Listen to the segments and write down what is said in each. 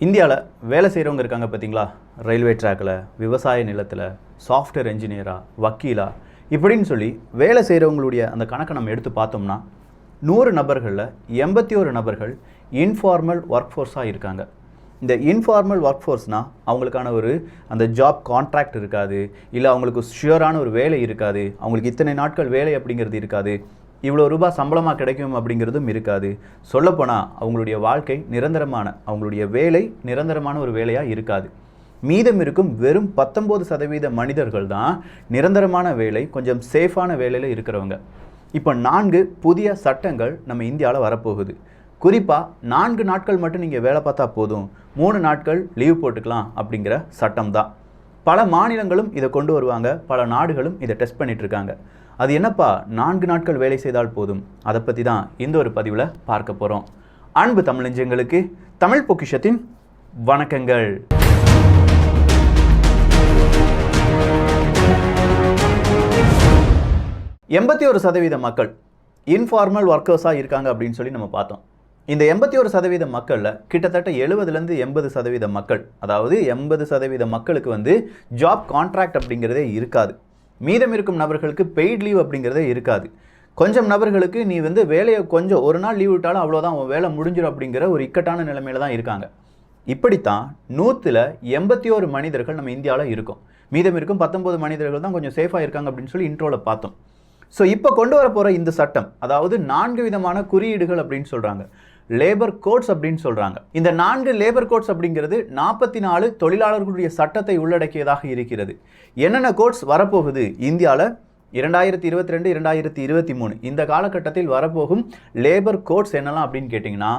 இந்தியாவில் வேலை செய்கிறவங்க இருக்காங்க பார்த்தீங்களா? ரயில்வே ட்ராக்கில், விவசாய நிலத்தில், சாஃப்ட்வேர் என்ஜினியராக, வக்கீலா இப்படின்னு சொல்லி வேலை செய்கிறவங்களுடைய அந்த கணக்கை நம்ம எடுத்து பார்த்தோம்னா 100 நபர்களில் 81 நபர்கள் இன்ஃபார்மல் ஒர்க் ஃபோர்ஸாக இருக்காங்க. இந்த இன்ஃபார்மல் ஒர்க் ஃபோர்ஸ்னால் அவங்களுக்கான ஒரு அந்த ஜாப் கான்ட்ராக்ட் இருக்காது, இல்லை அவங்களுக்கு ஷியூரான ஒரு வேலை இருக்காது, அவங்களுக்கு இத்தனை நாட்கள் வேலை அப்படிங்கிறது இருக்காது, இவ்வளோ ரூபாய் சம்பளமாக கிடைக்கும் அப்படிங்கிறதும் இருக்காது. சொல்லப்போனால் அவங்களுடைய வாழ்க்கை நிரந்தரமான, அவங்களுடைய வேலை நிரந்தரமான ஒரு வேலையாக இருக்காது. மீதம் இருக்கும் வெறும் 19% மனிதர்கள் தான் நிரந்தரமான வேலை, கொஞ்சம் சேஃபான வேலையில் இருக்கிறவங்க. இப்போ 4 புதிய சட்டங்கள் நம்ம இந்தியாவில் வரப்போகுது. குறிப்பாக 4 நாட்கள் மட்டும் நீங்கள் வேலை பார்த்தா போதும், 3 நாட்கள் லீவ் போட்டுக்கலாம் அப்படிங்கிற சட்டம் தான். பல மாநிலங்களும் இதை கொண்டு வருவாங்க, பல நாடுகளும் இதை டெஸ்ட் பண்ணிகிட்ருக்காங்க. அது என்னப்பா 4 நாட்கள் வேலை செய்தால் போதும், அதை பற்றி தான் இந்த ஒரு பதிவில் பார்க்க போகிறோம். அன்பு தமிழஞ்சங்களுக்கு தமிழ் பொக்கிஷத்தின் வணக்கங்கள். எண்பத்தி 1% மக்கள் இன்ஃபார்மல் ஒர்க்கர்ஸாக இருக்காங்க அப்படின்னு சொல்லி நம்ம பார்த்தோம். இந்த 81% மக்களில் கிட்டத்தட்ட 70லேருந்து 80% மக்கள், அதாவது 80% மக்களுக்கு ஜாப் கான்ட்ராக்ட் அப்படிங்கிறதே இருக்காது. மீதம் இருக்கும் நபர்களுக்கு பெய்ட் லீவ் அப்படிங்கிறதே இருக்காது. கொஞ்சம் நபர்களுக்கு நீ வேலையை கொஞ்சம் ஒரு நாள் லீவ் விட்டாலும் அவ்வளோதான், உன் வேலை முடிஞ்சிடும் அப்படிங்கிற ஒரு இக்கட்டான நிலைமையில தான் இருக்காங்க. இப்படித்தான் 100ல் 81 மனிதர்கள் நம்ம இந்தியாவில் இருக்கோம். மீதம் இருக்கும் 19 மனிதர்கள் தான் கொஞ்சம் சேஃபாக இருக்காங்க அப்படின்னு சொல்லி இன்ட்ரோவில் பார்த்தோம். ஸோ இப்போ கொண்டு வர போகிற இந்த சட்டம், அதாவது 4 விதமான குறியீடுகள் அப்படின்னு சொல்கிறாங்க, லேபர் கோட்ஸ் அப்படின்னு சொல்கிறாங்க. இந்த 4 லேபர் கோட்ஸ் அப்படிங்கிறது 44 தொழிலாளர்களுடைய சட்டத்தை உள்ளடக்கியதாக இருக்கிறது. என்னென்ன கோட்ஸ் வரப்போகுது இந்தியாவில் 2022, 2023 இந்த காலகட்டத்தில் வரப்போகும் லேபர் கோட்ஸ் என்னெல்லாம் அப்படின்னு கேட்டிங்கன்னா,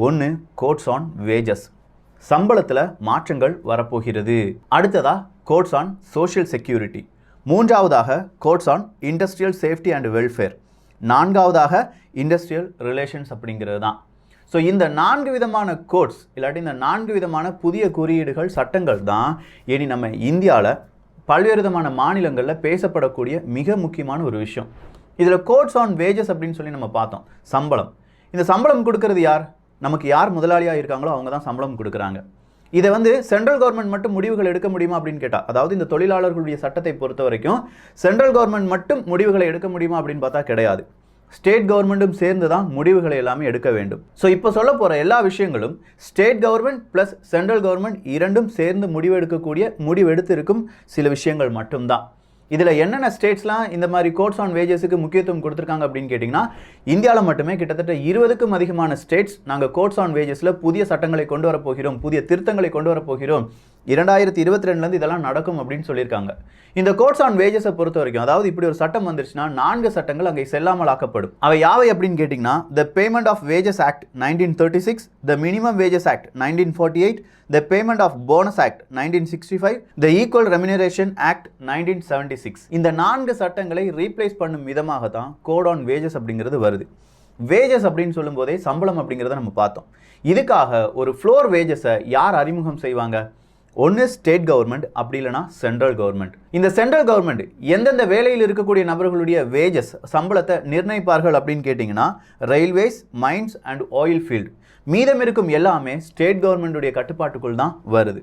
1 கோட்ஸ் ஆன் வேஜஸ், சம்பளத்தில் மாற்றங்கள் வரப்போகிறது. அடுத்ததாக கோட்ஸ் ஆன் சோஷியல் செக்யூரிட்டி, 3ஆவதாக codes on industrial safety and welfare, 4ஆவதாக இண்டஸ்ட்ரியல் ரிலேஷன்ஸ் அப்படிங்கிறது தான். ஸோ இந்த 4 விதமான கோட்ஸ் இல்லாட்டி இந்த 4 விதமான புதிய குறியீடுகள் சட்டங்கள் தான் இனி நம்ம இந்தியாவில் பல்வேறு விதமான மாநிலங்களில் பேசப்படக்கூடிய மிக முக்கியமான ஒரு விஷயம். இதில் கோட்ஸ் ஆன் வேஜஸ் அப்படின்னு சொல்லி நம்ம பார்த்தோம், சம்பளம். இந்த சம்பளம் கொடுக்கறது யார்? நமக்கு யார் முதலாளியாக இருக்காங்களோ அவங்க தான் சம்பளம் கொடுக்குறாங்க. இதை சென்ட்ரல் கவர்மெண்ட் மட்டும் முடிவுகள் எடுக்க முடியுமா அப்படின்னு கேட்டால், அதாவது இந்த தொழிலாளர்களுடைய சட்டத்தை பொறுத்த வரைக்கும் சென்ட்ரல் கவர்மெண்ட் மட்டும் முடிவுகளை எடுக்க முடியுமா அப்படின்னு பார்த்தா கிடையாது. ஸ்டேட் கவர்மெண்ட்டும் சேர்ந்து தான் முடிவுகளை எல்லாமே எடுக்க வேண்டும். ஸோ இப்போ சொல்ல போகிற எல்லா விஷயங்களும் state government plus central government இரண்டும் சேர்ந்து முடிவெடுத்து இருக்கும் சில விஷயங்கள் மட்டும்தான். இதில் என்னென்ன ஸ்டேட்ஸ்லாம் இந்த மாதிரி கோட்ஸ் ஆன் வேஜஸுக்கு முக்கியத்துவம் கொடுத்துருக்காங்க அப்படின்னு கேட்டிங்கன்னா, இந்தியாவில் மட்டுமே கிட்டத்தட்ட 20க்கும் அதிகமான ஸ்டேட்ஸ் நாங்கள் கோட்ஸ் ஆன் வேஜஸில் புதிய சட்டங்களை கொண்டு வரப்போகிறோம், புதிய திருத்தங்களை கொண்டு வரப்போகிறோம், 2022லேருந்து இதெல்லாம் நடக்கும் அப்படின்னு சொல்லியிருக்காங்க. இந்த கோட்ஸ் ஆன் வேஜஸை பொறுத்த வரைக்கும், அதாவது இப்படி ஒரு சட்டம் வந்துருச்சுன்னா 4 சட்டங்கள் அங்கே செல்லாமல் ஆக்கப்படும். அவை யாவை அப்படின்னு கேட்டிங்கன்னா, the payment of wages act 1936, the minimum wages act 1948, the payment of bonus act 1965, the equal remuneration act 1976. இந்த 4 சட்டங்களை ரீப்ளேஸ் பண்ணும் விதமாக தான் கோட் ஆன் வேஜஸ் அப்படிங்கிறது வருது. வேஜஸ் அப்படின்னு சொல்லும் போதே சம்பளம் அப்படிங்கிறத நம்ம பார்த்தோம். இதுக்காக ஒரு ஃப்ளோர் வேஜஸை யார் அறிமுகம் செய்வாங்க? ஒன்று ஸ்டேட் கவர்மெண்ட், அப்படி இல்லைனா சென்ட்ரல் கவர்மெண்ட். இந்த சென்ட்ரல் கவர்மெண்ட் எந்தெந்த வேலையில் இருக்கக்கூடிய நபர்களுடைய வேஜஸ் சம்பளத்தை நிர்ணயிப்பார்கள் அப்படின்னு கேட்டிங்கன்னா, railways, mines and oil field. மீதம் இருக்கும் எல்லாமே ஸ்டேட் கவர்மெண்ட்டுடைய கட்டுப்பாட்டுக்குள் தான் வருது.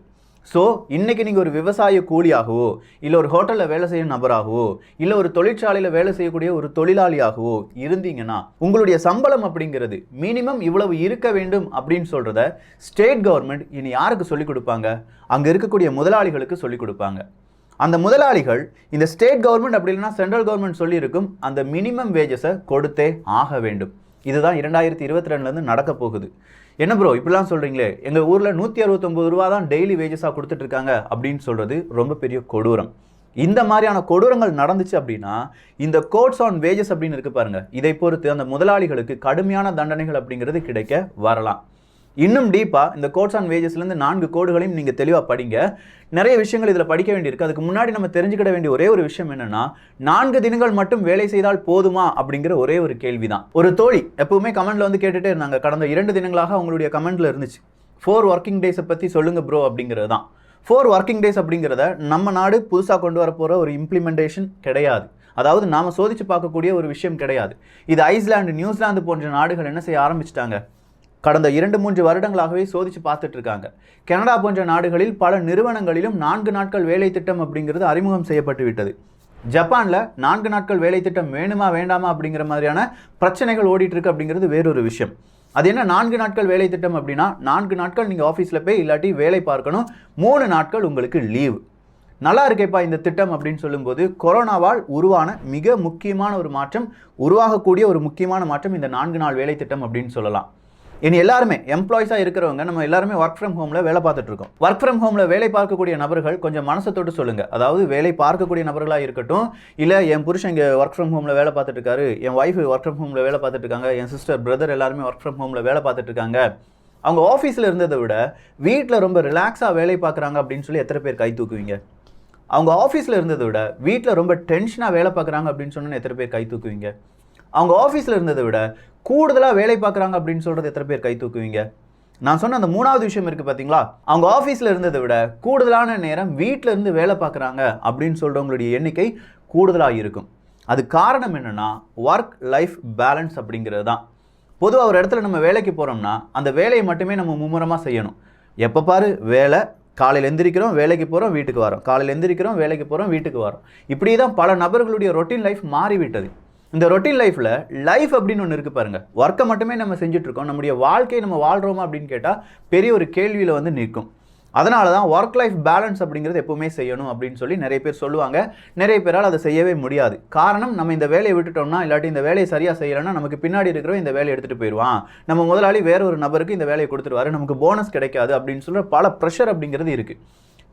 ஸோ இன்றைக்கி நீங்கள் ஒரு விவசாய கூலியாகவோ, இல்லை ஒரு ஹோட்டலில் வேலை செய்யும் நபராகவோ, இல்லை ஒரு தொழிற்சாலையில் வேலை செய்யக்கூடிய ஒரு தொழிலாளியாகவோ இருந்தீங்கன்னா, உங்களுடைய சம்பளம் அப்படிங்கிறது மினிமம் இவ்வளவு இருக்க வேண்டும் அப்படின்னு சொல்கிறத ஸ்டேட் கவர்மெண்ட் இனி யாருக்கு சொல்லிக் கொடுப்பாங்க? அங்கே இருக்கக்கூடிய முதலாளிகளுக்கு சொல்லிக் கொடுப்பாங்க. அந்த முதலாளிகள் இந்த ஸ்டேட் கவர்மெண்ட் அப்படி இல்லைனா சென்ட்ரல் கவர்மெண்ட் சொல்லியிருக்கும் அந்த மினிமம் வேஜஸை கொடுத்தே ஆக வேண்டும். இதுதான் 2022லேருந்து நடக்க போகுது. என்ன ப்ரோ இப்படிலாம் சொல்கிறீங்களே, எங்கள் ஊரில் 169 ரூபா தான் டெய்லி வேஜஸாக கொடுத்துட்ருக்காங்க அப்படின்னு சொல்கிறது ரொம்ப பெரிய கொடூரம். இந்த மாதிரியான கொடூரங்கள் நடந்துச்சு அப்படின்னா, இந்த கோட்ஸ் ஆன் வேஜஸ் அப்படின்னு இருக்கு பாருங்க, இதை பொறுத்து அந்த முதலாளிகளுக்கு கடுமையான தண்டனைகள் அப்படிங்கிறது கிடைக்க வரலாம். இன்னும் டீப்பாக இந்த கோட்ஸ் ஆன் வேஜஸ்லேருந்து 4 கோடுகளையும் நீங்கள் தெளிவாக படிங்க. நிறைய விஷயங்கள் இதில் படிக்க வேண்டியிருக்கு. அதுக்கு முன்னாடி நம்ம தெரிஞ்சுக்கிட வேண்டிய ஒரே ஒரு விஷயம் என்னென்னா, 4 தினங்கள் மட்டும் வேலை செய்தால் போதுமா அப்படிங்கிற ஒரே ஒரு கேள்வி தான். ஒரு தோழி எப்பவுமே கமெண்ட்டில் கேட்டுகிட்டே இருந்தாங்க, கடந்த 2 தினங்களாக அவங்களுடைய கமெண்ட்டில் இருந்துச்சு, 4 ஒர்க்கிங் டேஸை பற்றி சொல்லுங்க ப்ரோ அப்படிங்கிறது தான். 4 ஒர்க்கிங் டேஸ் அப்படிங்கிறத நம்ம நாடு புதுசாக கொண்டு வர போகிற ஒரு இம்ப்ளிமெண்டேஷன் கிடையாது. அதாவது நாம் சோதித்து பார்க்கக்கூடிய ஒரு விஷயம் கிடையாது. இது ஐஸ்லாந்து, நியூசிலாந்து போன்ற நாடுகள் என்ன செய்ய ஆரம்பிச்சிட்டாங்க, கடந்த 2-3 வருடங்களாகவே சோதிச்சு பார்த்துட்டு இருக்காங்க. கனடா போன்ற நாடுகளில் பல நிறுவனங்களிலும் 4 நாட்கள் வேலை திட்டம் அப்படிங்கிறது அறிமுகம் செய்யப்பட்டு விட்டது. ஜப்பானில் 4 நாட்கள் வேலை திட்டம் வேணுமா வேண்டாமா அப்படிங்கிற மாதிரியான பிரச்சனைகள் ஓடிட்டு இருக்கு அப்படிங்கிறது வேறொரு விஷயம். அது என்ன 4 நாட்கள் வேலை திட்டம் அப்படின்னா, 4 நாட்கள் நீங்கள் ஆஃபீஸில் போய் இல்லாட்டி வேலை பார்க்கணும், 3 நாட்கள் உங்களுக்கு லீவ். நல்லா இருக்கேப்பா இந்த திட்டம் அப்படின்னு சொல்லும்போது, கொரோனாவால் உருவான மிக முக்கியமான ஒரு மாற்றம், உருவாகக்கூடிய ஒரு முக்கியமான மாற்றம் இந்த 4 நாள் வேலை திட்டம் அப்படின்னு சொல்லலாம். இனி எல்லாருமே எம்ப்ளாயிஸாக இருக்கிறவங்க நம்ம எல்லாருமே ஒர்க் ஃப்ரம் ஹோமில் வேலை பார்த்துட்டு இருக்கோம். ஒர்க் ஃப்ரம் ஹோமில் வேலை பார்க்கக்கூடிய நபர்கள் கொஞ்சம் மனசை தொட்டு சொல்லுங்கள். அதாவது வேலை பார்க்கக்கூடிய நபர்களாக இருக்கட்டும், இல்லை என் புருஷன் இங்கே ஒர்க் ஃப்ரம் ஹோமில் வேலை பார்த்துட்டு இருக்காரு, என் ஒய்ஃப் ஒர்க் ஃப்ரம் ஹோமில் வேலை பார்த்துட்டு இருக்காங்க, என் சிஸ்டர் பிரதர் எல்லாருமே ஒர்க் ஃப்ரம் ஹோமில் வேலை பார்த்துட்டு இருக்காங்க, அவங்க ஆஃபீஸில் இருந்ததை விட வீட்டில் ரொம்ப ரிலாக்ஸாக வேலை பார்க்குறாங்க அப்படின்னு சொல்லி எத்தனை பேர் கை தூக்குவீங்க? அவங்க ஆஃபீஸில் இருந்ததை விட வீட்டில் ரொம்ப டென்ஷனாக வேலை பார்க்குறாங்க அப்படின்னு சொன்னால் எத்தனை பேர் கை தூக்குவீங்க? அவங்க ஆஃபீஸில் இருந்ததை விட கூடுதலாக வேலை பார்க்குறாங்க அப்படின்னு சொல்கிறது எத்தனை பேர் கை தூக்குவீங்க? நான் சொன்ன அந்த 3வது விஷயம் இருக்குது பார்த்தீங்களா, அவங்க ஆஃபீஸில் இருந்ததை விட கூடுதலான நேரம் வீட்டில் இருந்து வேலை பார்க்குறாங்க அப்படின்னு சொல்கிறவங்களுடைய எண்ணிக்கை கூடுதலாக இருக்கும். அது காரணம் என்னென்னா ஒர்க் லைஃப் பேலன்ஸ் அப்படிங்கிறது தான். பொதுவாக ஒரு இடத்துல நம்ம வேலைக்கு போகிறோம்னா அந்த வேலையை மட்டுமே நம்ம மும்முரமாக செய்யணும். எப்போ பாரு வேலை, காலையில் எந்திரிக்கிறோம் வேலைக்கு போகிறோம் வீட்டுக்கு வரோம், காலையில் எந்திரிக்கிறோம் வேலைக்கு போகிறோம் வீட்டுக்கு வரோம். இப்படி தான் பல நபர்களுடைய ரொட்டீன் லைஃப் மாறிவிட்டது. இந்த ரொட்டீன் லைஃப்பில் லைஃப் அப்படின்னு ஒன்று இருக்குது பாருங்கள். ஒர்க்கை மட்டுமே நம்ம செஞ்சுட்ருக்கோம், நம்முடைய வாழ்க்கையை நம்ம வாழ்கிறோமா அப்படின்னு கேட்டால் பெரிய ஒரு கேள்வியில் வந்து நிற்கும். அதனால தான் ஒர்க் லைஃப் பேலன்ஸ் அப்படிங்கிறது எப்பவுமே செய்யணும் அப்படின்னு சொல்லி நிறைய பேர் சொல்லுவாங்க. நிறைய பேரால் அதை செய்யவே முடியாது. காரணம், நம்ம இந்த வேலையை விட்டுட்டோம்னா இல்லாட்டி இந்த வேலையை சரியாக செய்யலைன்னா நமக்கு பின்னாடி இருக்கிறவன் இந்த வேலையை எடுத்துகிட்டு போயிடுவான், நம்ம முதலாளி வேற ஒரு நபருக்கு இந்த வேலையை கொடுத்துருவாரு, நமக்கு போனஸ் கிடைக்காது அப்படின்னு சொல்கிற பல ப்ரெஷர் அப்படிங்கிறது இருக்குது.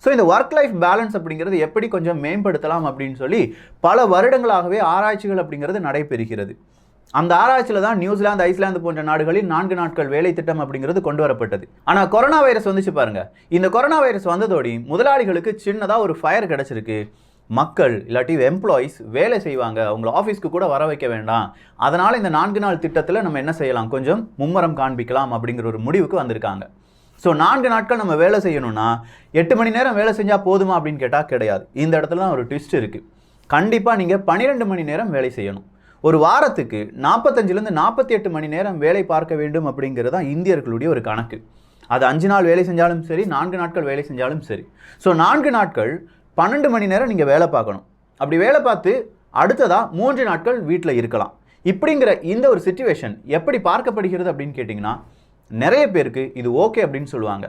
ஸோ இந்த ஒர்க் லைஃப் பேலன்ஸ் அப்படிங்கிறது எப்படி கொஞ்சம் மேம்படுத்தலாம் அப்படின்னு சொல்லி பல வருடங்களாகவே ஆராய்ச்சிகள் அப்படிங்கிறது நடைபெறுகிறது. அந்த ஆராய்ச்சியில் தான் நியூசிலாந்து, ஐஸ்லாந்து போன்ற நாடுகளில் 4 நாட்கள் வேலை திட்டம் அப்படிங்கிறது கொண்டு வரப்பட்டது. ஆனால் கொரோனா வைரஸ் வந்துச்சு பாருங்க. இந்த கொரோனா வைரஸ் வந்ததோடி முதலாளிகளுக்கு சின்னதாக ஒரு ஃபயர் கிடைச்சிருக்கு. மக்கள் இல்லாட்டி எம்ப்ளாயீஸ் வேலை செய்வாங்க, அவங்கள ஆஃபீஸ்க்கு கூட வர வைக்க வேண்டாம், அதனால் இந்த 4 நாள் திட்டத்தில் நம்ம என்ன செய்யலாம், கொஞ்சம் மும்முரம் காண்பிக்கலாம் அப்படிங்கிற ஒரு முடிவுக்கு வந்திருக்காங்க. ஸோ 4 நாட்கள் நம்ம வேலை செய்யணும்னா 8 மணி நேரம் வேலை செஞ்சால் போதுமா அப்படின்னு கேட்டால் கிடையாது. இந்த இடத்துல தான் ஒரு ட்விஸ்ட் இருக்குது. கண்டிப்பாக நீங்கள் 12 மணி நேரம் வேலை செய்யணும். ஒரு வாரத்துக்கு 45லேருந்து 48 மணி நேரம் வேலை பார்க்க வேண்டும் அப்படிங்கிறது தான் இந்தியர்களுடைய ஒரு கணக்கு. அது 5 நாள் வேலை செஞ்சாலும் சரி, 4 நாட்கள் வேலை செஞ்சாலும் சரி. ஸோ 4 நாட்கள் 12 மணி நேரம் நீங்கள் வேலை பார்க்கணும். அப்படி வேலை பார்த்து அடுத்ததாக 3 நாட்கள் வீட்டில் இருக்கலாம். இப்படிங்கிற இந்த ஒரு சிச்சுவேஷன் எப்படி பார்க்கப்படுகிறது அப்படின்னு கேட்டிங்கன்னா, நிறைய பேருக்கு இது ஓகே அப்படின்னு சொல்லுவாங்க.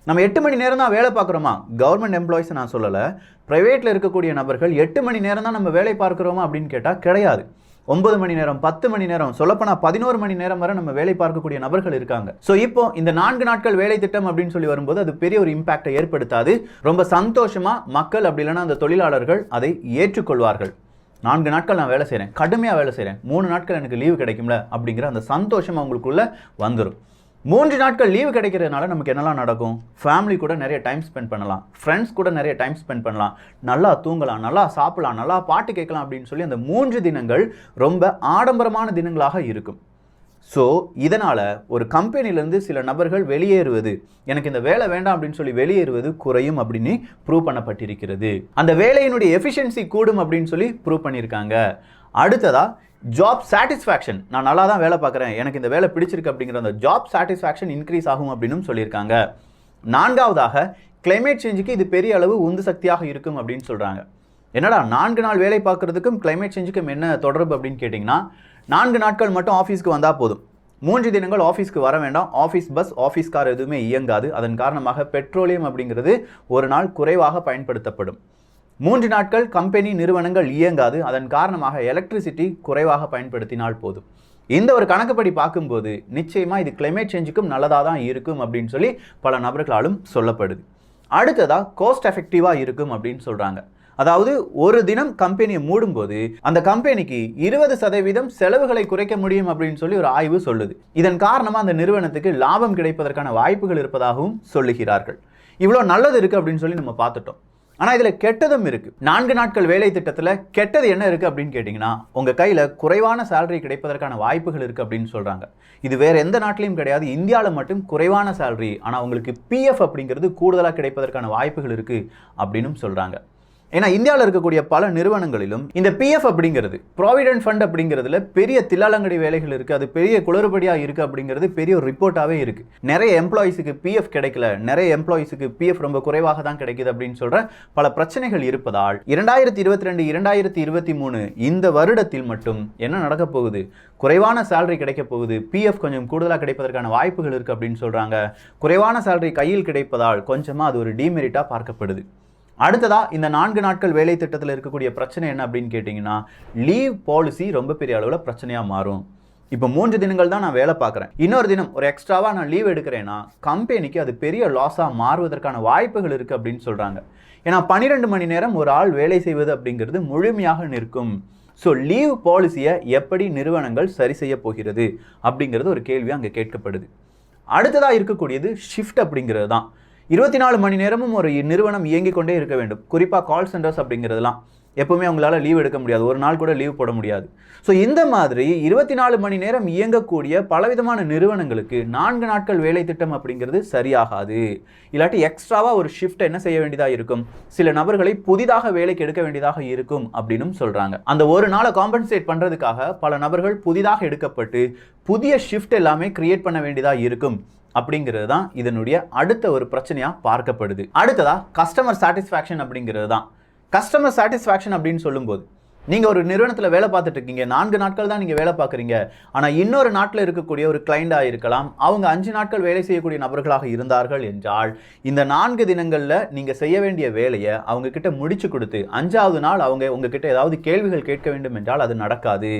நம்ம 8 மணி நேரம் தான் வேலை பார்க்குறோமா, கவர்மெண்ட் எம்ப்ளாயிஸை நான் சொல்லலை, ப்ரைவேட்டில் இருக்கக்கூடிய நபர்கள் 8 மணி நேரம் தான் நம்ம வேலை பார்க்குறோமா அப்படின்னு கேட்டால் கிடையாது. 9 மணி நேரம், 10 மணி நேரம், சொல்லப்போனால் 11 மணி நேரம் வரை நம்ம வேலை பார்க்கக்கூடிய நபர்கள் இருக்காங்க. ஸோ இப்போ இந்த 4 நாட்கள் வேலை திட்டம் அப்படின்னு சொல்லி வரும்போது அது பெரிய ஒரு இம்பாக்டை ஏற்படுத்தாது. ரொம்ப சந்தோஷமாக மக்கள் அப்படி இல்லைன்னா அந்த தொழிலாளர்கள் அதை ஏற்றுக்கொள்வார்கள். 4 நாட்கள் நான் வேலை செய்கிறேன், கடுமையாக வேலை செய்கிறேன், 3 நாட்கள் எனக்கு லீவு கிடைக்கும்ல அப்படிங்கிற அந்த சந்தோஷம் அவங்களுக்குள்ள வந்துடும். 3 நாட்கள் லீவு கிடைக்கிறதுனால நமக்கு என்னெல்லாம் நடக்கும், ஃபேமிலி கூட நிறைய டைம் ஸ்பெண்ட் பண்ணலாம், ஃப்ரெண்ட்ஸ் கூட நிறைய டைம் ஸ்பெண்ட் பண்ணலாம், நல்லா தூங்கலாம், நல்லா சாப்பிடலாம், நல்லா பாட்டு கேட்கலாம் அப்படின்னு சொல்லி அந்த 3 தினங்கள் ரொம்ப ஆடம்பரமான தினங்களாக இருக்கும். ஸோ இதனால் ஒரு கம்பெனிலேருந்து சில நபர்கள் வெளியேறுவது, எனக்கு இந்த வேலை வேண்டாம் அப்படின்னு சொல்லி வெளியேறுவது குறையும் அப்படின்னு ப்ரூவ் பண்ணப்பட்டிருக்கிறது. அந்த வேலையினுடைய எஃபிஷியன்சி கூடும் அப்படின்னு சொல்லி ப்ரூவ் பண்ணியிருக்காங்க. அடுத்ததாக ஜாப் சாட்டிஸ்ஃபேக்ஷன், நான் நல்லா தான் வேலை பார்க்குறேன், எனக்கு இந்த வேலை பிடிச்சிருக்கு அப்படிங்கிற அந்த ஜாப் சாட்டிஸ்ஃபேக்ஷன் இன்க்ரீஸ் ஆகும் அப்படின்னு சொல்லியிருக்காங்க. 4வதாக கிளைமேட் சேஞ்சுக்கு இது பெரிய அளவு உந்து சக்தியாக இருக்கும் அப்படின்னு சொல்கிறாங்க. என்னடா 4 நாள் வேலை பார்க்குறதுக்கும் கிளைமேட் சேஞ்சுக்கும் என்ன தொடர்பு அப்படின்னு கேட்டிங்கன்னா, 4 நாட்கள் மட்டும் ஆஃபீஸ்க்கு வந்தால் போதும், 3 தினங்கள் ஆஃபீஸ்க்கு வர வேண்டாம், ஆஃபீஸ் பஸ், ஆஃபீஸ் கார் எதுவுமே இயங்காது, அதன் காரணமாக பெட்ரோலியம் அப்படிங்கிறது ஒரு நாள் குறைவாக பயன்படுத்தப்படும். 3 நாட்கள் கம்பெனி நிறுவனங்கள் இயங்காது, அதன் காரணமாக எலக்ட்ரிசிட்டி குறைவாக பயன்படுத்தினால் போதும். இந்த ஒரு கணக்குப்படி பார்க்கும்போது நிச்சயமாக இது கிளைமேட் சேஞ்சுக்கும் நல்லதாக தான் இருக்கும் அப்படின்னு சொல்லி பல நபர்களாலும் சொல்லப்படுது. அடுத்ததாக கோஸ்ட் எஃபெக்டிவாக இருக்கும் அப்படின்னு சொல்கிறாங்க. அதாவது ஒரு தினம் கம்பெனியை மூடும்போது அந்த கம்பெனிக்கு 20% செலவுகளை குறைக்க முடியும் அப்படின்னு சொல்லி ஒரு ஆய்வு சொல்லுது. இதன் காரணமாக அந்த நிறுவனத்துக்கு லாபம் கிடைப்பதற்கான வாய்ப்புகள் இருப்பதாகவும் சொல்லுகிறார்கள். இவ்வளோ நல்லது இருக்குது அப்படின்னு சொல்லி நம்ம பார்த்துட்டோம். ஆனால் இதில் கெட்டதும் இருக்குது. 4 நாட்கள் வேலை திட்டத்தில் கெட்டது என்ன இருக்குது அப்படின்னு கேட்டிங்கன்னா, உங்கள் கையில் குறைவான சேலரி கிடைப்பதற்கான வாய்ப்புகள் இருக்குது அப்படின்னு சொல்கிறாங்க. இது வேறு எந்த நாட்டிலையும் கிடையாது, இந்தியாவில் மட்டும் குறைவான சேலரி, ஆனால் உங்களுக்கு பிஎஃப் அப்படிங்கிறது கூடுதலாக கிடைப்பதற்கான வாய்ப்புகள் இருக்குது அப்படின்னு சொல்கிறாங்க. ஏன்னா இந்தியாவில் இருக்கக்கூடிய பல நிறுவனங்களிலும் இந்த பிஎஃப் அப்படிங்கிறது ப்ராவிடென்ட் ஃபண்ட் அப்படிங்கிறதுல பெரிய தில்லாலங்கடி வேலைகள் இருக்கு, அது பெரிய குளறுபடியா இருக்கு அப்படிங்கிறது பெரிய ஒரு ரிப்போர்ட்டாவே இருக்கு. நிறைய எம்ப்ளாயிஸுக்கு பிஎஃப் கிடைக்கல, நிறைய எம்ப்ளாயிஸுக்கு பிஎஃப் ரொம்ப குறைவாக தான் கிடைக்குது அப்படின்னு சொல்ற பல பிரச்சனைகள் இருப்பதால் 2022 2023 இந்த வருடத்தில் மட்டும் என்ன நடக்க போகுது, குறைவான சேலரி கிடைக்க போகுது, பிஎஃப் கொஞ்சம் கூடுதலாக கிடைப்பதற்கான வாய்ப்புகள் இருக்கு அப்படின்னு சொல்றாங்க. குறைவான சேலரி கையில் கிடைப்பதால் கொஞ்சமா அது ஒரு டிமெரிட்டா பார்க்கப்படுது. அடுத்ததா இந்த 4 நாட்கள் வேலை திட்டத்தில் இருக்கக்கூடிய பிரச்சனை என்ன அப்படின்னு கேட்டிங்கன்னா, லீவ் பாலிசி ரொம்ப பெரிய அளவில் பிரச்சனையாக மாறும். இப்போ 3 தினங்கள் தான் நான் வேலை பார்க்குறேன், இன்னொரு தினம் ஒரு எக்ஸ்ட்ராவாக நான் லீவ் எடுக்கிறேன்னா கம்பெனிக்கு அது பெரிய லாஸாக மாறுவதற்கான வாய்ப்புகள் இருக்குது அப்படின்னு சொல்கிறாங்க. ஏன்னா 12 மணி நேரம் ஒரு ஆள் வேலை செய்வது அப்படிங்கிறது முழுமையாக நிற்கும். ஸோ லீவ் பாலிசியை எப்படி நிறுவனங்கள் சரி செய்ய போகிறது அப்படிங்கிறது ஒரு கேள்வி அங்கே கேட்கப்படுது. அடுத்ததாக இருக்கக்கூடியது ஷிஃப்ட் அப்படிங்கிறது தான். 24 மணி நேரமும் ஒரு நிறுவனம் இயங்கிக் கொண்டே இருக்க வேண்டும். குறிப்பாக கால் சென்டர்ஸ் அப்படிங்கிறதுலாம் எப்பவுமே அவங்களால லீவ் எடுக்க முடியாது, ஒரு நாள் கூட லீவ் போட முடியாது. ஸோ இந்த மாதிரி 24 மணி நேரம் இயங்கக்கூடிய பலவிதமான நிறுவனங்களுக்கு 4 நாட்கள் வேலை திட்டம் அப்படிங்கிறது சரியாகாது. இல்லாட்டி எக்ஸ்ட்ராவாக ஒரு ஷிஃப்ட் என்ன செய்ய வேண்டியதாக இருக்கும், சில நபர்களை புதிதாக வேலைக்கு எடுக்க வேண்டியதாக இருக்கும் அப்படின்னு சொல்கிறாங்க. அந்த ஒரு நாளை காம்பன்சேட் பண்ணுறதுக்காக பல நபர்கள் புதிதாக எடுக்கப்பட்டு புதிய ஷிஃப்ட் எல்லாமே கிரியேட் பண்ண வேண்டியதாக இருக்கும் அப்படிங்கிறது தான் இதனுடைய அடுத்த ஒரு பிரச்சனையா பார்க்கப்படுது. அடுத்ததா கஸ்டமர் சாட்டிஸ்ஃபேக்ஷன் அப்படிங்கிறது தான். கஸ்டமர் சாட்டிஸ்ஃபேக்ஷன் அப்படின்னு சொல்லும்போது நீங்கள் ஒரு நிறுவனத்தில் வேலை பார்த்துட்டு இருக்கீங்க, 4 நாட்கள் தான் நீங்கள் வேலை பார்க்குறீங்க. ஆனால் இன்னொரு நாட்டில் இருக்கக்கூடிய ஒரு கிளைண்டாக இருக்கலாம், அவங்க 5 நாட்கள் வேலை செய்யக்கூடிய நபர்களாக இருந்தார்கள் என்றால் இந்த 4 தினங்களில் நீங்கள் செய்ய வேண்டிய வேலையை அவங்க கிட்ட முடிச்சு கொடுத்து 5வது நாள் அவங்க உங்ககிட்ட ஏதாவது கேள்விகள் கேட்க வேண்டும் என்றால் அது நடக்காது.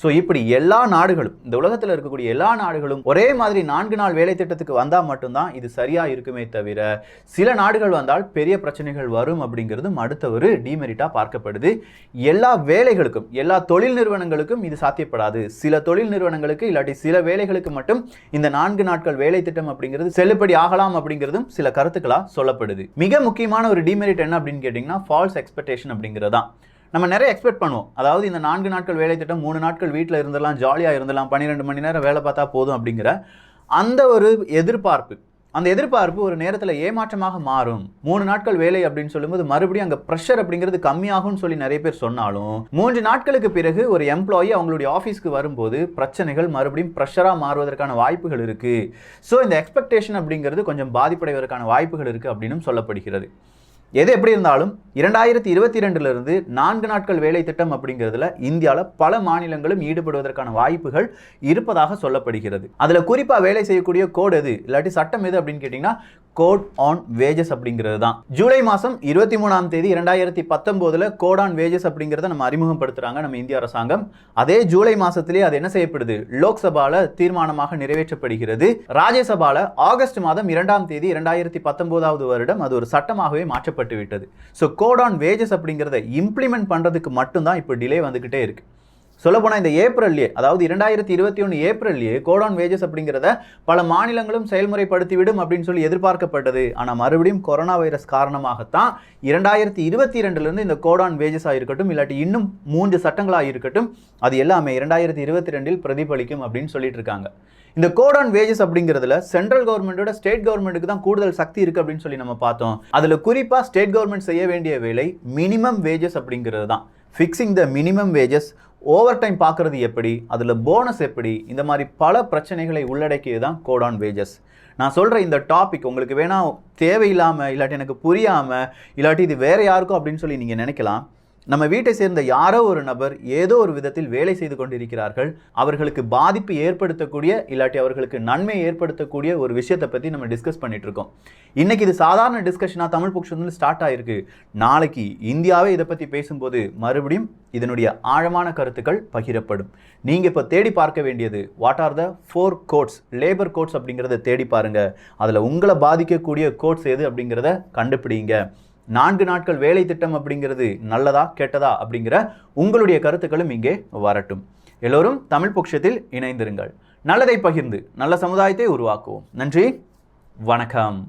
ஸோ இப்படி எல்லா நாடுகளும், இந்த உலகத்தில் இருக்கக்கூடிய எல்லா நாடுகளும் ஒரே மாதிரி 4 நாள் வேலை திட்டத்துக்கு வந்தால் மட்டும்தான் இது சரியாக இருக்குமே தவிர சில நாடுகள் வந்தால் பெரிய பிரச்சனைகள் வரும் அப்படிங்கிறதும் அடுத்த ஒரு டிமெரிட்டாக பார்க்கப்படுது. எல்லா வேலைகளுக்கும், எல்லா தொழில் நிறுவனங்களுக்கும் இது சாத்தியப்படாது. சில தொழில் நிறுவனங்களுக்கு இல்லாட்டி சில வேலைகளுக்கு மட்டும் இந்த 4 நாட்கள் வேலை திட்டம் அப்படிங்கிறது செல்லுபடி ஆகலாம் அப்படிங்கிறதும் சில கருத்துக்களா சொல்லப்படுது. மிக முக்கியமான ஒரு டிமெரிட் என்ன அப்படின்னு கேட்டிங்கன்னா ஃபால்ஸ் எக்ஸ்பெக்டேஷன் அப்படிங்கிறது தான். நம்ம நிறைய எக்ஸ்பெக்ட் பண்ணுவோம், அதாவது இந்த 4 நாட்கள் வேலை திட்டம் 3 நாட்கள் வீட்டில் இருந்தெல்லாம் ஜாலியாக இருந்தலாம், 12 மணி நேரம் வேலை பார்த்தா போதும் அப்படிங்கிற அந்த ஒரு எதிர்பார்ப்பு, அந்த எதிர்பார்ப்பு ஒரு நேரத்தில் ஏமாற்றமாக மாறும். 3 நாட்கள் வேலை அப்படின்னு சொல்லும்போது மறுபடியும் அங்கே ப்ரெஷர் அப்படிங்கிறது கம்மியாகும்னு சொல்லி நிறைய பேர் சொன்னாலும் 3 நாட்களுக்கு பிறகு ஒரு எம்ப்ளாயி அவங்களுடைய ஆஃபீஸ்க்கு வரும்போது பிரச்சனைகள் மறுபடியும் ப்ரெஷராக மாறுவதற்கான வாய்ப்புகள் இருக்குது. ஸோ இந்த எக்ஸ்பெக்டேஷன் அப்படிங்கிறது கொஞ்சம் பாதிப்படைவதற்கான வாய்ப்புகள் இருக்குது அப்படின்னு சொல்லப்படுகிறது. எது எப்படி இருந்தாலும் 2022 4 நாட்கள் வேலை திட்டம் அப்படிங்கிறதுல இந்தியாவில் பல மாநிலங்களும் ஈடுபடுவதற்கான வாய்ப்புகள் இருப்பதாக சொல்லப்படுகிறது. அதில் குறிப்பாக வேலை செய்யக்கூடிய கோட் எது இல்லாட்டி சட்டம் எது அப்படின்னு கேட்டிங்கன்னா கோட் ஆன் வேஜஸ் அப்படிங்கிறது தான். ஜூலை மாதம் 23ஆம் தேதி 2019 கோட் ஆன் வேஜஸ் அப்படிங்கிறத நம்ம அறிமுகப்படுத்துகிறாங்க நம்ம இந்திய அரசாங்கம். அதே ஜூலை மாதத்திலே அது என்ன செய்யப்படுது, லோக்சபால தீர்மானமாக நிறைவேற்றப்படுகிறது. ராஜ்யசபால ஆகஸ்ட் மாதம் 2ஆம் தேதி 2019 வருடம் அது ஒரு சட்டமாகவே மாற்றப்பட்டு விட்டது. ஸோ கோட் ஆன் வேஜஸ் அப்படிங்கிறத இம்ப்ளிமெண்ட் பண்ணுறதுக்கு மட்டும்தான் இப்போ டிலே வந்துக்கிட்டே இருக்கு. சொல்லப்போனால் இந்த ஏப்ரல்லே, அதாவது 2021 ஏப்ரல்லே கோட் ஆன் வேஜஸ் அப்படிங்கிறத பல மாநிலங்களும் செயல்முறைப்படுத்திவிடும் அப்படின்னு சொல்லி எதிர்பார்க்கப்பட்டது. ஆனால் மறுபடியும் கொரோனா வைரஸ் காரணமாகத்தான் 2022 இந்த கோட் ஆன் வேஜஸாக இருக்கட்டும் இல்லாட்டி இன்னும் 3 சட்டங்களாக இருக்கட்டும் அது எல்லாமே 2022 பிரதிபலிக்கும் அப்படின்னு சொல்லிட்டு இருக்காங்க. இந்த கோட் ஆன் வேஜஸ் அப்படிங்கிறதுல சென்ட்ரல் கவர்மெண்ட்டோட ஸ்டேட் கவர்மெண்ட்டுக்கு தான் கூடுதல் சக்தி இருக்குது அப்படின்னு சொல்லி நம்ம பார்த்தோம். அதில் குறிப்பாக ஸ்டேட் கவர்மெண்ட் செய்ய வேண்டிய வேலை மினிமம் வேஜஸ் அப்படிங்கிறது தான். ஃபிக்ஸிங் த மினிமம் வேஜஸ், ஓவர் டைம் பார்க்குறது எப்படி, அதில் போனஸ் எப்படி, இந்த மாதிரி பல பிரச்சனைகளை உள்ளடக்கியது தான் கோட் ஆன் வேஜஸ். நான் சொல்கிற இந்த டாபிக் உங்களுக்கு வேணா தேவையில்லாமல் இல்லாட்டி எனக்கு புரியாமல் இல்லாட்டி இது வேறு யாருக்கும் அப்படின்னு சொல்லி நீங்கள் நினைக்கலாம். நம்ம வீட்டை சேர்ந்த யாரோ ஒரு நபர் ஏதோ ஒரு விதத்தில் வேலை செய்து கொண்டிருக்கிறார்கள், அவர்களுக்கு பாதிப்பு ஏற்படுத்தக்கூடிய இல்லாட்டி அவர்களுக்கு நன்மை ஏற்படுத்தக்கூடிய ஒரு விஷயத்தை பற்றி நம்ம டிஸ்கஸ் பண்ணிட்டு இருக்கோம். இன்னைக்கு இது சாதாரண டிஸ்கஷனாக தமிழ் புக்ஸ் ஸ்டார்ட் ஆகிருக்கு. நாளைக்கு இந்தியாவே இதை பற்றி பேசும்போது மறுபடியும் இதனுடைய ஆழமான கருத்துக்கள் பகிரப்படும். நீங்கள் இப்போ தேடி பார்க்க வேண்டியது what are the 4 codes, labour codes அப்படிங்கிறத தேடி பாருங்க. அதில் உங்களை பாதிக்கக்கூடிய கோட்ஸ் எது அப்படிங்கிறத கண்டுபிடிங்க. 4 நாட்கள் வேலை திட்டம் அப்படிங்கிறது நல்லதா கெட்டதா அப்படிங்கிற உங்களுடைய கருத்துக்களும் இங்கே வரட்டும். எல்லோரும் தமிழ் பொக்ஷத்தில் இணைந்திருங்கள். நல்லதை பகிர்ந்து நல்ல சமுதாயத்தை உருவாக்குவோம். நன்றி, வணக்கம்.